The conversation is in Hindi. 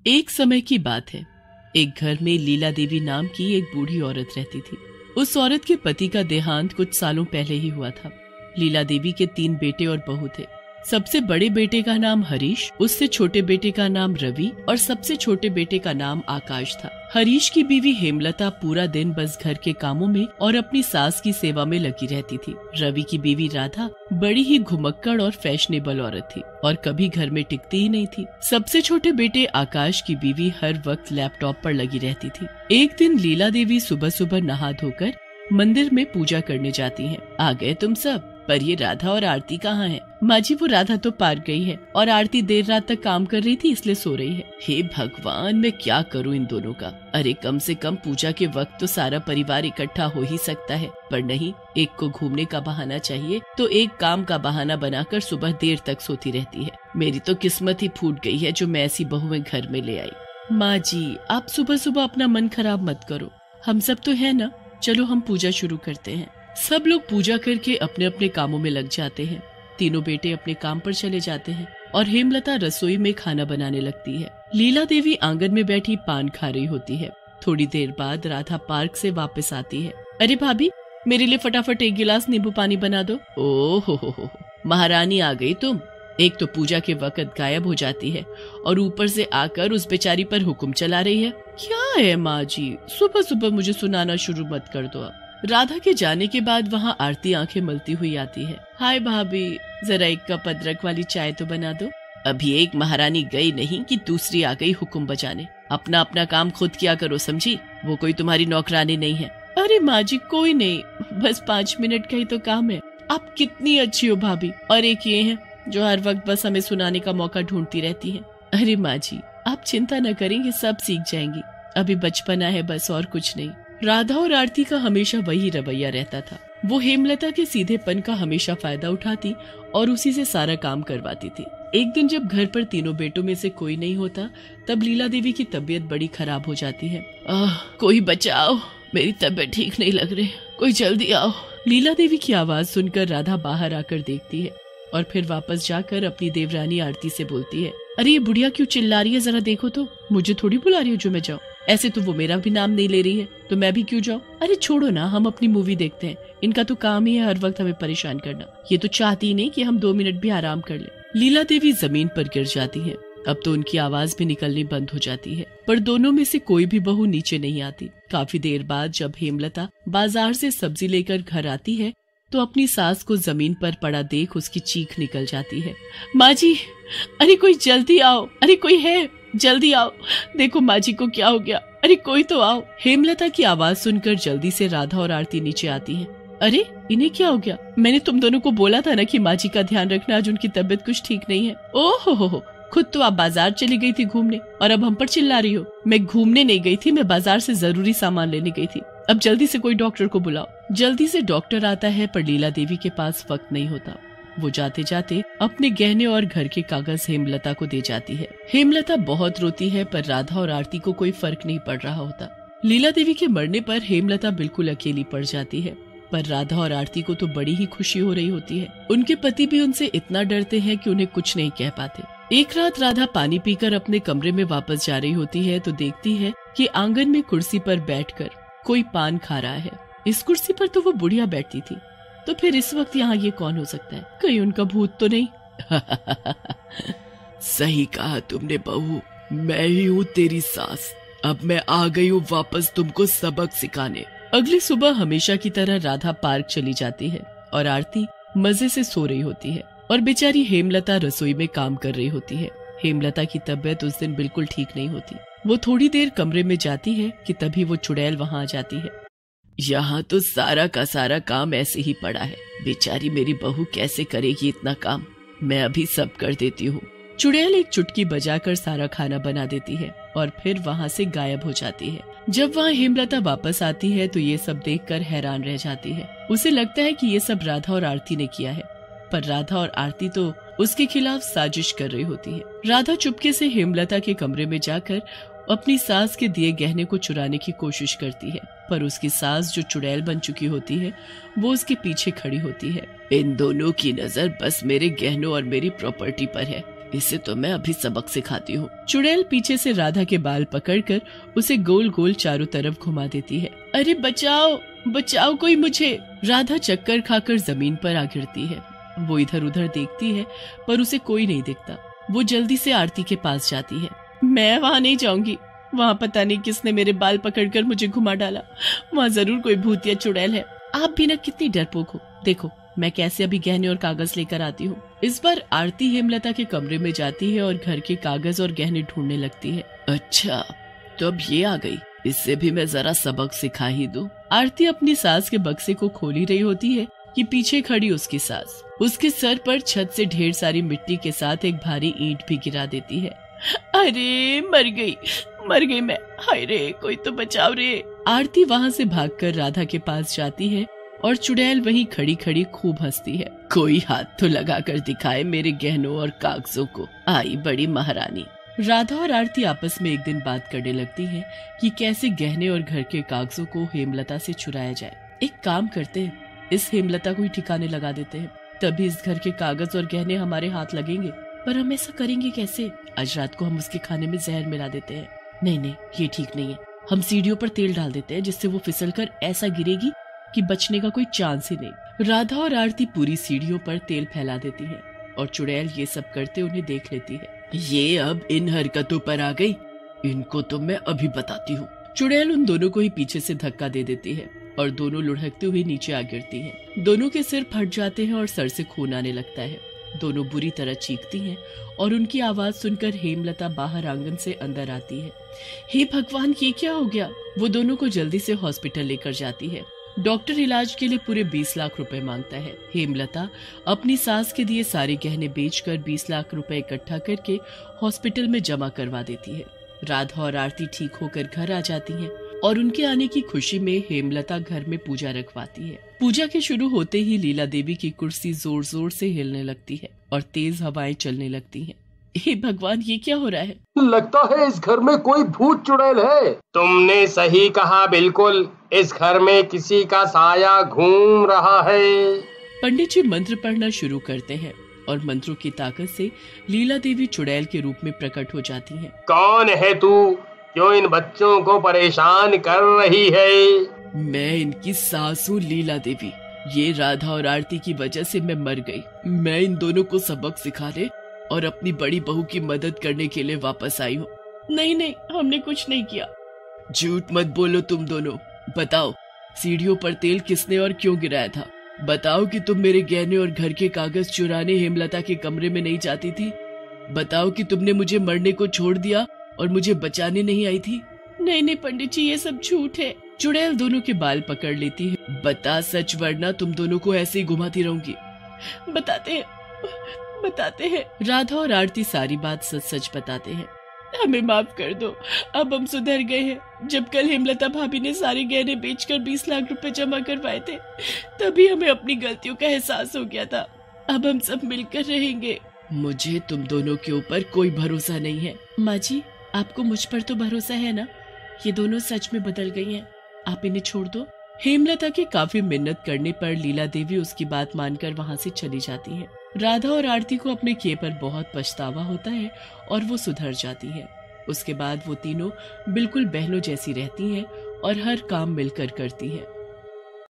एक समय की बात है। एक घर में लीला देवी नाम की एक बूढ़ी औरत रहती थी। उस औरत के पति का देहांत कुछ सालों पहले ही हुआ था। लीला देवी के 3 बेटे और बहू थे। सबसे बड़े बेटे का नाम हरीश, उससे छोटे बेटे का नाम रवि और सबसे छोटे बेटे का नाम आकाश था। हरीश की बीवी हेमलता पूरा दिन बस घर के कामों में और अपनी सास की सेवा में लगी रहती थी। रवि की बीवी राधा बड़ी ही घुमक्कड़ और फैशनेबल औरत थी और कभी घर में टिकती ही नहीं थी। सबसे छोटे बेटे आकाश की बीवी हर वक्त लैपटॉप पर लगी रहती थी। एक दिन लीला देवी सुबह सुबह नहा धोकर मंदिर में पूजा करने जाती हैं। आ गए तुम सब, पर ये राधा और आरती कहाँ हैं? माँ जी, वो राधा तो पार्क गई है और आरती देर रात तक काम कर रही थी इसलिए सो रही है। हे भगवान, मैं क्या करूँ इन दोनों का। अरे कम से कम पूजा के वक्त तो सारा परिवार इकट्ठा हो ही सकता है, पर नहीं, एक को घूमने का बहाना चाहिए तो एक काम का बहाना बनाकर सुबह देर तक सोती रहती है। मेरी तो किस्मत ही फूट गई है जो मैं ऐसी बहुएं घर में ले आई। माँ जी, आप सुबह सुबह अपना मन खराब मत करो, हम सब तो है ना। चलो हम पूजा शुरू करते हैं। सब लोग पूजा करके अपने अपने कामों में लग जाते हैं। तीनों बेटे अपने काम पर चले जाते हैं और हेमलता रसोई में खाना बनाने लगती है। लीला देवी आंगन में बैठी पान खा रही होती है। थोड़ी देर बाद राधा पार्क से वापस आती है। अरे भाभी, मेरे लिए फटाफट 1 गिलास नींबू पानी बना दो। ओहो हो, महारानी आ गई तुम। एक तो पूजा के वक्त गायब हो जाती है और ऊपर से आकर उस बेचारी पर हुक्म चला रही है। क्या है माँ जी, सुबह सुबह मुझे सुनाना शुरू मत कर दो। राधा के जाने के बाद वहाँ आरती आंखें मलती हुई आती है। हाय भाभी, जरा 1 कप अदरक वाली चाय तो बना दो। अभी एक महारानी गई नहीं कि दूसरी आ गई हुक्म बजाने। अपना अपना काम खुद किया करो, समझी? वो कोई तुम्हारी नौकरानी नहीं है। अरे माँ जी, कोई नहीं, बस 5 मिनट का ही तो काम है। आप कितनी अच्छी हो भाभी। और एक ये है जो हर वक्त बस हमें सुनाने का मौका ढूंढती रहती है। अरे माँ जी, आप चिंता न करें, ये सब सीख जाएंगी। अभी बचपना है बस, और कुछ नहीं। राधा और आरती का हमेशा वही रवैया रहता था। वो हेमलता के सीधेपन का हमेशा फायदा उठाती और उसी से सारा काम करवाती थी। एक दिन जब घर पर तीनों बेटों में से कोई नहीं होता, तब लीला देवी की तबीयत बड़ी खराब हो जाती है। कोई बचाओ, मेरी तबीयत ठीक नहीं लग रही, कोई जल्दी आओ। लीला देवी की आवाज सुनकर राधा बाहर आकर देखती है और फिर वापस जाकर अपनी देवरानी आरती से बोलती है। अरे ये बुढ़िया क्यों चिल्ला रही है, जरा देखो तो। मुझे थोड़ी बुला रही हो जो मैं जाऊँ? ऐसे तो वो मेरा भी नाम नहीं ले रही है, तो मैं भी क्यों जाऊँ? अरे छोड़ो ना, हम अपनी मूवी देखते हैं। इनका तो काम ही है हर वक्त हमें परेशान करना। ये तो चाहती ही नहीं कि हम 2 मिनट भी आराम कर ले। लीला देवी जमीन पर गिर जाती है। अब तो उनकी आवाज भी निकलनी बंद हो जाती है, पर दोनों में से कोई भी बहू नीचे नहीं आती। काफी देर बाद जब हेमलता बाजार से सब्जी लेकर घर आती है तो अपनी सास को जमीन पर पड़ा देख उसकी चीख निकल जाती है। माँ जी, अरे कोई जल्दी आओ, अरे कोई है, जल्दी आओ, देखो माँ जी को क्या हो गया, अरे कोई तो आओ। हेमलता की आवाज सुनकर जल्दी से राधा और आरती नीचे आती हैं। अरे इन्हें क्या हो गया? मैंने तुम दोनों को बोला था ना कि माँ जी का ध्यान रखना, आज उनकी तबीयत कुछ ठीक नहीं है। ओहो हो, खुद तो आप बाजार चली गई थी घूमने और अब हम पर चिल्ला रही हो। मैं घूमने नहीं गई थी, मैं बाजार से जरूरी सामान लेने गई थी। अब जल्दी से कोई डॉक्टर को बुलाओ। जल्दी से डॉक्टर आता है, पर लीला देवी के पास वक्त नहीं होता। वो जाते जाते अपने गहने और घर के कागज हेमलता को दे जाती है। हेमलता बहुत रोती है, पर राधा और आरती को कोई फर्क नहीं पड़ रहा होता। लीला देवी के मरने पर हेमलता बिल्कुल अकेली पड़ जाती है, पर राधा और आरती को तो बड़ी ही खुशी हो रही होती है। उनके पति भी उनसे इतना डरते हैं कि उन्हें कुछ नहीं कह पाते। एक रात राधा पानी पीकर अपने कमरे में वापस जा रही होती है तो देखती है कि आंगन में कुर्सी पर बैठकर कोई पान खा रहा है। इस कुर्सी पर तो वो बुढ़िया बैठती थी, तो फिर इस वक्त यहाँ ये कौन हो सकता है? कहीं उनका भूत तो नहीं? सही कहा तुमने बहू, मैं ही हूँ तेरी सास। अब मैं आ गई हूँ वापस तुमको सबक सिखाने। अगली सुबह हमेशा की तरह राधा पार्क चली जाती है और आरती मजे से सो रही होती है और बेचारी हेमलता रसोई में काम कर रही होती है। हेमलता की तबीयत उस दिन बिल्कुल ठीक नहीं होती। वो थोड़ी देर कमरे में जाती है कि तभी वो चुड़ैल वहाँ आ जाती है। यहाँ तो सारा का सारा काम ऐसे ही पड़ा है, बेचारी मेरी बहू कैसे करेगी इतना काम, मैं अभी सब कर देती हूँ। चुड़ैल एक चुटकी बजाकर सारा खाना बना देती है और फिर वहाँ से गायब हो जाती है। जब वहाँ हेमलता वापस आती है तो ये सब देखकर हैरान रह जाती है। उसे लगता है कि ये सब राधा और आरती ने किया है, पर राधा और आरती तो उसके खिलाफ साजिश कर रही होती है। राधा चुपके से हेमलता के कमरे में जाकर अपनी सास के दिए गहने को चुराने की कोशिश करती है, पर उसकी सास जो चुड़ैल बन चुकी होती है वो उसके पीछे खड़ी होती है। इन दोनों की नजर बस मेरे गहनों और मेरी प्रॉपर्टी पर है, इसे तो मैं अभी सबक सिखाती हूँ। चुड़ैल पीछे से राधा के बाल पकड़कर उसे गोल गोल चारों तरफ घुमा देती है। अरे बचाओ बचाओ कोई मुझे। राधा चक्कर खाकर जमीन पर आ गिरती है। वो इधर उधर देखती है पर उसे कोई नहीं दिखता। वो जल्दी से आरती के पास जाती है। मैं वहाँ नहीं जाऊंगी, वहाँ पता नहीं किसने मेरे बाल पकड़कर मुझे घुमा डाला। वहाँ जरूर कोई भूत या चुड़ैल है। आप भी ना कितनी डरपोक हो। देखो मैं कैसे अभी गहने और कागज लेकर आती हूँ। इस बार आरती हेमलता के कमरे में जाती है और घर के कागज और गहने ढूंढने लगती है। अच्छा तो अब ये आ गई, इससे भी मैं जरा सबक सिखा ही दूं। आरती अपनी सास के बक्से को खोल ही रही होती है कि पीछे खड़ी उसकी सास उसके सर पर छत से ढेर सारी मिट्टी के साथ एक भारी ईंट भी गिरा देती है। अरे मर गई मैं। हाय रे कोई तो बचाओ रे। आरती वहाँ से भागकर राधा के पास जाती है और चुड़ैल वहीं खड़ी खड़ी खूब हंसती है। कोई हाथ तो लगा कर दिखाए मेरे गहनों और कागजों को। आई बड़ी महारानी। राधा और आरती आपस में एक दिन बात करने लगती हैं कि कैसे गहने और घर के कागजों को हेमलता से चुराया जाए। एक काम करते हैं, इस हेमलता को ही ठिकाने लगा देते हैं, तभी इस घर के कागज और गहने हमारे हाथ लगेंगे। पर हम ऐसा करेंगे कैसे? आज रात को हम उसके खाने में जहर मिला देते हैं। नहीं ये ठीक नहीं है। हम सीढ़ियों पर तेल डाल देते हैं जिससे वो फिसलकर ऐसा गिरेगी कि बचने का कोई चांस ही नहीं। राधा और आरती पूरी सीढ़ियों पर तेल फैला देती हैं और चुड़ैल ये सब करते उन्हें देख लेती है। ये अब इन हरकतों पर आ गई, इनको तो मैं अभी बताती हूँ। चुड़ैल उन दोनों को ही पीछे से धक्का दे देती है और दोनों लुढ़कते हुए नीचे आ गिरती हैं। दोनों के सिर फट जाते हैं और सर से खून आने लगता है। दोनों बुरी तरह चीखती हैं और उनकी आवाज सुनकर हेमलता बाहर आंगन से अंदर आती है। हे भगवान ये क्या हो गया? वो दोनों को जल्दी से हॉस्पिटल लेकर जाती है। डॉक्टर इलाज के लिए पूरे 20 लाख रुपए मांगता है। हेमलता अपनी सास के दिए सारे गहने बेचकर 20 लाख रुपए इकट्ठा करके हॉस्पिटल में जमा करवा देती है। राधा और आरती ठीक होकर घर आ जाती हैं और उनके आने की खुशी में हेमलता घर में पूजा रखवाती है। पूजा के शुरू होते ही लीला देवी की कुर्सी जोर जोर से हिलने लगती है और तेज हवाएं चलने लगती हैं। हे भगवान ये क्या हो रहा है? लगता है इस घर में कोई भूत चुड़ैल है। तुमने सही कहा, बिल्कुल इस घर में किसी का साया घूम रहा है। पंडित जी मंत्र पढ़ना शुरू करते हैं और मंत्रों की ताकत से लीला देवी चुड़ैल के रूप में प्रकट हो जाती हैं। कौन है तू? क्यों इन बच्चों को परेशान कर रही है? मैं इनकी सास हूँ लीला देवी। ये राधा और आरती की वजह से मैं मर गई। मैं इन दोनों को सबक सिखाने और अपनी बड़ी बहू की मदद करने के लिए वापस आई हूँ। नहीं हमने कुछ नहीं किया। झूठ मत बोलो तुम दोनों। बताओ सीढ़ियों पर तेल किसने और क्यों गिराया था? बताओ कि तुम मेरे गहने और घर के कागज चुराने हेमलता के कमरे में नहीं जाती थी। बताओ कि तुमने मुझे मरने को छोड़ दिया और मुझे बचाने नहीं आई थी। नहीं पंडित जी ये सब झूठ है। चुड़ैल दोनों के बाल पकड़ लेती है। बता सच वरना तुम दोनों को ऐसे ही घुमाती रहूंगी। बताते हैं। राधा और आरती सारी बात सच सच बताते हैं। हमें माफ कर दो, अब हम सुधर गए हैं। जब कल हेमलता भाभी ने सारे गहने बेचकर 20 लाख रुपए जमा करवाए थे तभी हमें अपनी गलतियों का एहसास हो गया था। अब हम सब मिलकर रहेंगे। मुझे तुम दोनों के ऊपर कोई भरोसा नहीं है। माँ जी आपको मुझ पर तो भरोसा है ना? ये दोनों सच में बदल गई हैं। आप इन्हें छोड़ दो। हेमलता के काफी मिन्नत करने पर लीला देवी उसकी बात मानकर वहाँ से चली जाती है। राधा और आरती को अपने किए पर बहुत पछतावा होता है और वो सुधर जाती है। उसके बाद वो तीनों बिल्कुल बहनों जैसी रहती हैं और हर काम मिलकर करती हैं।